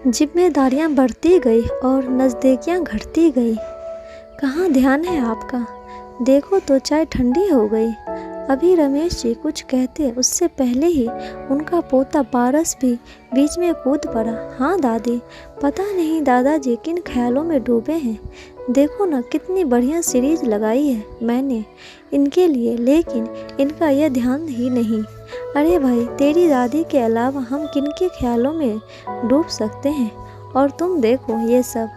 जिम्मेदारियां बढ़ती गई और नज़दीकियां घटती गई। कहाँ ध्यान है आपका? देखो तो चाय ठंडी हो गई। अभी रमेश जी कुछ कहते उससे पहले ही उनका पोता पारस भी बीच में कूद पड़ा। हाँ दादी, पता नहीं दादाजी किन ख्यालों में डूबे हैं। देखो ना कितनी बढ़िया सीरीज लगाई है मैंने इनके लिए, लेकिन इनका यह ध्यान ही नहीं। अरे भाई, तेरी दादी के अलावा हम किनके ख्यालों में डूब सकते हैं? और तुम देखो ये सब,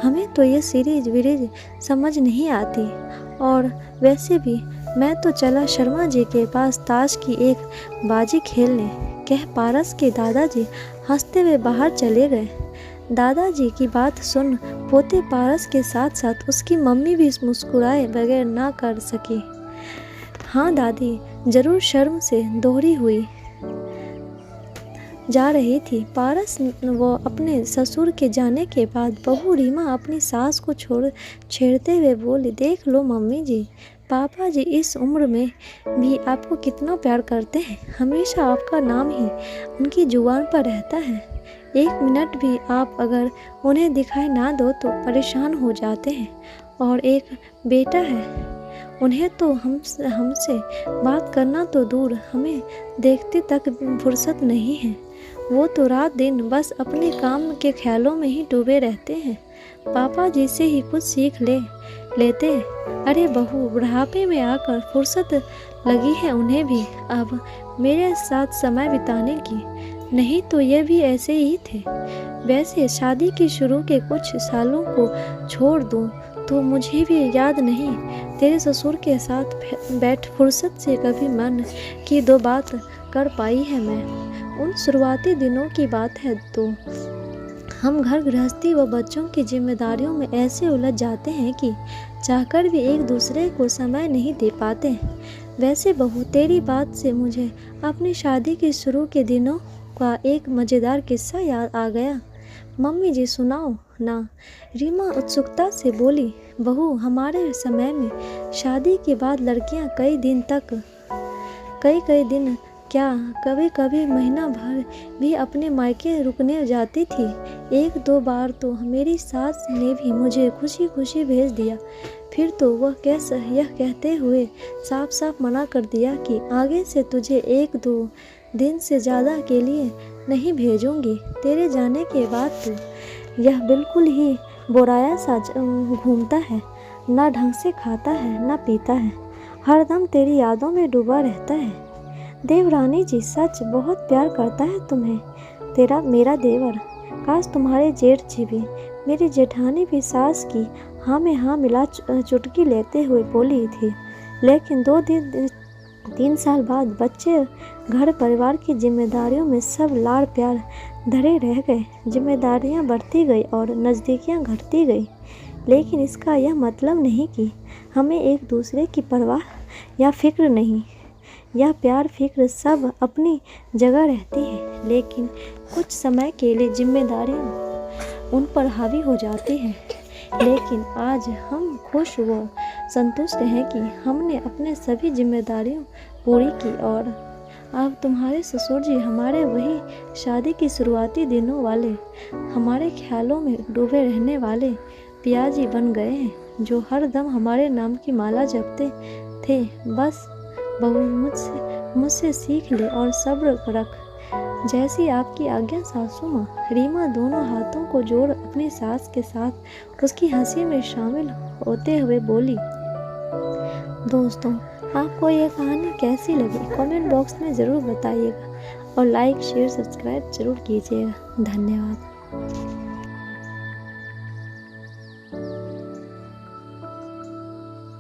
हमें तो ये सीरीज वीरीज समझ नहीं आती। और वैसे भी मैं तो चला शर्मा जी के पास ताश की एक बाजी खेलने, कह पारस के दादाजी हंसते हुए बाहर चले गए। दादाजी की बात सुन पोते पारस के साथ साथ उसकी मम्मी भी मुस्कुराए बगैर ना कर सकी। हाँ दादी, जरूर शर्म से दोहरी हुई जा रही थी। पारस वो अपने ससुर के जाने के बाद बहू रीमा अपनी सास को छेड़ते हुए बोली, देख लो मम्मी जी, पापा जी इस उम्र में भी आपको कितना प्यार करते हैं। हमेशा आपका नाम ही उनकी जुबान पर रहता है। एक मिनट भी आप अगर उन्हें दिखाई ना दो तो परेशान हो जाते हैं। और एक बेटा है, उन्हें तो हमसे बात करना तो दूर, हमें देखते तक फुर्सत नहीं है। वो तो रात दिन बस अपने काम के ख्यालों में ही डूबे रहते हैं। पापा जी से ही कुछ सीख लेते। अरे बहू, बुढ़ापे में आकर फुर्सत लगी है उन्हें भी अब मेरे साथ समय बिताने की, नहीं तो ये भी ऐसे ही थे। वैसे शादी के शुरू के कुछ सालों को छोड़ दूं तो मुझे भी याद नहीं तेरे ससुर के साथ बैठ फुर्सत से कभी मन की दो बात कर पाई है मैं। उन शुरुआती दिनों की बात है तो हम घर गृहस्थी व बच्चों की जिम्मेदारियों में ऐसे उलझ जाते हैं कि चाहकर भी एक दूसरे को समय नहीं दे पाते। वैसे बहू, तेरी बात से मुझे अपनी शादी के शुरू के दिनों का एक मज़ेदार किस्सा याद आ गया। मम्मी जी सुनाओ ना, रीमा उत्सुकता से बोली। बहू, हमारे समय में शादी के बाद लड़कियां कई दिन क्या कभी कभी महीना भर भी अपने मायके रुकने जाती थी। एक दो बार तो मेरी सास ने भी मुझे खुशी खुशी भेज दिया। फिर तो वह यह कहते हुए साफ साफ मना कर दिया कि आगे से तुझे एक दो दिन से ज़्यादा के लिए नहीं भेजूंगी। तेरे जाने के बाद तो यह बिल्कुल ही बोराया सा घूमता है, ना ढंग से खाता है ना पीता है, हरदम तेरी यादों में डूबा रहता है। देवरानी जी सच बहुत प्यार करता है तुम्हें, तेरा मेरा देवर। काश तुम्हारे जेठ जी भी, मेरी जेठानी भी सास की हाँ में हाँ मिला चुटकी लेते हुए बोली थी। लेकिन 2-3 साल बाद बच्चे, घर परिवार की जिम्मेदारियों में सब लाड़ प्यार धरे रह गए। जिम्मेदारियां बढ़ती गई और नज़दीकियां घटती गई, लेकिन इसका यह मतलब नहीं कि हमें एक दूसरे की परवाह या फिक्र नहीं। यह प्यार फिक्र सब अपनी जगह रहती है, लेकिन कुछ समय के लिए जिम्मेदारियां उन पर हावी हो जाती हैं। लेकिन आज हम खुश व संतुष्ट हैं कि हमने अपने सभी जिम्मेदारियां पूरी की। और अब तुम्हारे ससुर जी हमारे वही शादी की शुरुआती दिनों वाले, हमारे ख्यालों में डूबे रहने वाले पियाजी बन गए हैं, जो हर दम हमारे नाम की माला जपते थे। बस बहू, मुझसे सीख ले और सब्र रख। जैसी आपकी आज्ञा सासू माँ। रीमा दोनों हाथों को जोड़ अपनी सास के साथ उसकी हंसी में शामिल होते हुए बोली। दोस्तों, आपको ये कहानी कैसी लगी कमेंट बॉक्स में ज़रूर बताइएगा और लाइक शेयर सब्सक्राइब ज़रूर कीजिएगा। धन्यवाद।